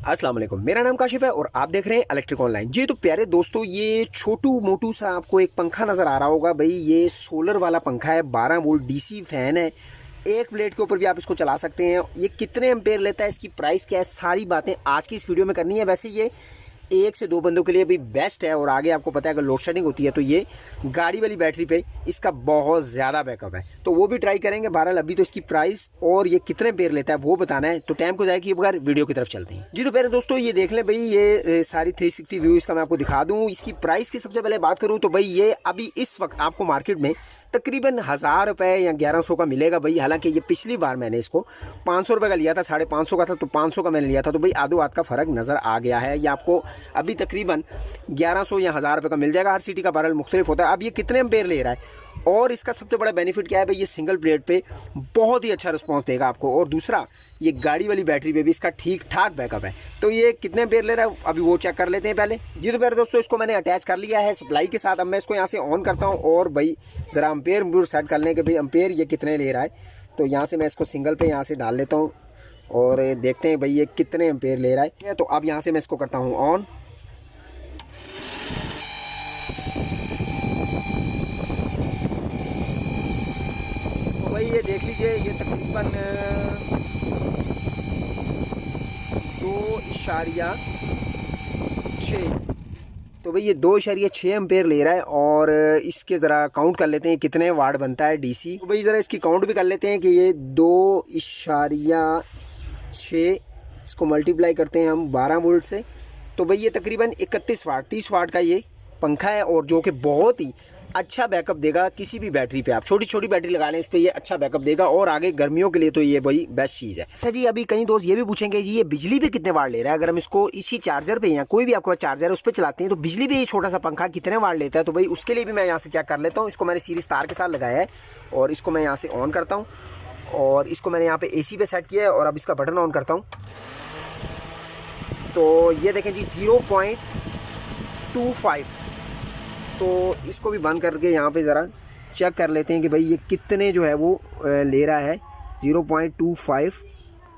अस्सलाम वालेकुम, मेरा नाम काशिफ है और आप देख रहे हैं इलेक्ट्रिक ऑनलाइन। जी तो प्यारे दोस्तों, ये छोटू मोटू सा आपको एक पंखा नज़र आ रहा होगा भाई। ये सोलर वाला पंखा है, 12 वोल्ट डीसी फैन है। एक प्लेट के ऊपर भी आप इसको चला सकते हैं। ये कितने एम्पेयर लेता है, इसकी प्राइस क्या है, सारी बातें आज की इस वीडियो में करनी है। वैसे ये 1 से 2 बंदों के लिए भी बेस्ट है और आगे आपको पता है अगर लोड शेडिंग होती है तो ये गाड़ी वाली बैटरी पे इसका बहुत ज़्यादा बैकअप है, तो वो भी ट्राई करेंगे। बहरहाल अभी तो इसकी प्राइस और ये कितने पेयर लेता है वो बताना है, तो टाइम को जाए कि बगैर वीडियो की तरफ चलते हैं। जी तो पहले दोस्तों ये देख लें भाई, ये सारी 360 व्यू इसका मैं आपको दिखा दूँ। इसकी प्राइस की सबसे पहले बात करूँ तो भाई ये अभी इस वक्त आपको मार्केट में तकरीबन 1000 रुपये या 1100 का मिलेगा भाई। हालांकि ये पिछली बार मैंने इसको 500 रुपये का लिया था, 550 का था, तो 500 का मैंने लिया था, तो भाई आधो हाथ का फ़र्क नज़र आ गया है। ये आपको अभी तकरीबन 1100 या 1000 रुपये का मिल जाएगा। हर सिटी का बहरहाल मुख्तलिफ होता है। अब ये कितने एम्पेयर ले रहा है और इसका सबसे बड़ा बेनिफिट क्या है भाई, ये सिंगल प्लेट पे बहुत ही अच्छा रिस्पॉन्स देगा आपको, और दूसरा ये गाड़ी वाली बैटरी पे भी इसका ठीक ठाक बैकअप है। तो ये कितने एम्पेयर ले रहा है अभी वो चेक कर लेते हैं पहले। जी तो प्यारे दोस्तों, इसको मैंने अटैच कर लिया है सप्लाई के साथ। अब मैं इसको यहाँ से ऑन करता हूँ और भाई ज़रा एम्पेयर सेट कर लें कि भाई एम्पेयर ये कितने ले रहा है। तो यहाँ से मैं इसको सिंगल पे यहाँ से डाल लेता हूँ और देखते हैं भाई ये कितने एम्पेयर ले रहा है। तो अब यहाँ से मैं इसको करता हूँ ऑन। भाई ये देख लीजिए, ये तकरीबन 2.6, तो भाई ये 2.6 एम्पेयर ले रहा है। और इसके ज़रा काउंट कर लेते हैं कितने वाट बनता है डीसी। तो भाई ज़रा इसकी काउंट भी कर लेते हैं कि ये 2.6 इसको मल्टीप्लाई करते हैं हम 12 वोल्ट से, तो भाई ये तकरीबन 31 वाट 30 वाट का ये पंखा है, और जो कि बहुत ही अच्छा बैकअप देगा। किसी भी बैटरी पे आप छोटी छोटी बैटरी लगा लें उस पर ये अच्छा बैकअप देगा, और आगे गर्मियों के लिए तो ये भाई बेस्ट चीज़ है। अच्छा जी, अभी कई दोस्त ये भी पूछेंगे जी ये बिजली पे कितने वाट ले रहा है। अगर हम इसको इसी चार्जर पे या कोई भी आपके पास चार्जर है उस पर चलाते हैं तो बिजली पे ये छोटा सा पंखा कितने वाट लेता है, तो भाई उसके लिए भी मैं यहाँ से चेक कर लेता हूँ। इसको मैंने सीरीज तार के साथ लगाया है और इसको मैं यहाँ से ऑन करता हूँ, और इसको मैंने यहाँ पे AC पे सेट किया है, और अब इसका बटन ऑन करता हूँ। तो ये देखें जी 0.25, तो इसको भी बंद करके यहाँ पे ज़रा चेक कर लेते हैं कि भाई ये कितने जो है वो ले रहा है। 0.25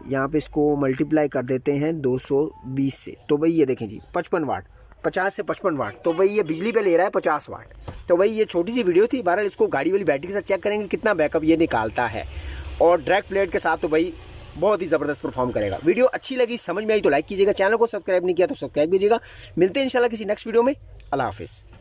यहाँ पे इसको मल्टीप्लाई कर देते हैं 220 से, तो भाई ये देखें जी 55 वाट, 50 से 55 वाट, तो भाई ये बिजली पे ले रहा है 50 वाट। तो भाई ये छोटी सी वीडियो थी। बहरहाल इसको गाड़ी वाली बैटरी के साथ चेक करेंगे कितना बैकअप ये निकालता है, और डायरेक्ट प्लेट के साथ तो भाई बहुत ही ज़बरदस्त परफॉर्म करेगा। वीडियो अच्छी लगी, समझ में आई तो लाइक कीजिएगा, चैनल को सब्सक्राइब नहीं किया तो सब्सक्राइब कीजिएगा। मिलते हैं इंशाल्लाह किसी नेक्स्ट वीडियो में। अल्लाह हाफिज़।